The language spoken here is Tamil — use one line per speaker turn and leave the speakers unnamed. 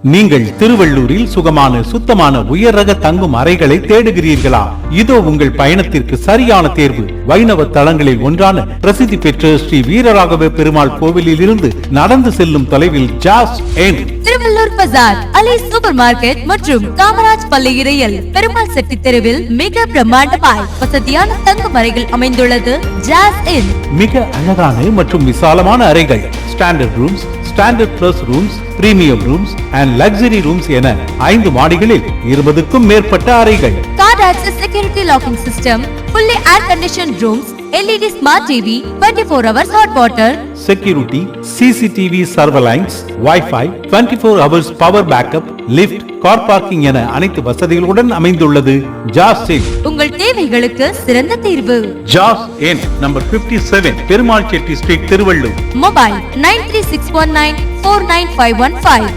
நீங்கள் திருவள்ளூரில் சுகமான சுத்தமான உயர் ரக தங்கும் அறைகளை தேடுகிறீர்களா? இதோ உங்கள் பயணத்திற்கு சரியான தேர்வு. வைணவ தலங்களில் ஒன்றான பிரசித்தி பெற்ற ஸ்ரீ வீரராகவ பெருமாள் கோவிலில் இருந்து நடந்து செல்லும் தொலைவில் ஜாஸ் என்
திருவள்ளூர் பஜார், அலி சூப்பர் மார்க்கெட் மற்றும் காமராஜ் பள்ளி இடையில் பெருமாள் செட்டி தெருவில் மிக பிரம்மாண்டமாய் வசதியான தங்கும் அறைகள் அமைந்துள்ளது ஜாஸ் இன்.
மிக அழகான மற்றும் விசாலமான அறைகள், standard rooms, standard plus rooms, premium rooms and luxury rooms என 5 மாடிகளில் 20க்கும் மேற்பட்ட அறைகள்.
Card access security locking system, fully air conditioned rooms, LED smart TV, 24 hours hot water,
security, CCTV surveillance, Wi-Fi, 24 hours power backup, lift, car parking என அனைத்து வசதிகளுடன் அமைந்துள்ளது ஜாஸ் இன்.
உங்கள் தேவைகளுக்கு சிறந்த தீர்வு.
ஜாஸ் இன் number 57, Perumal Chetty street, Tiruvallur.
Mobile 9361949515.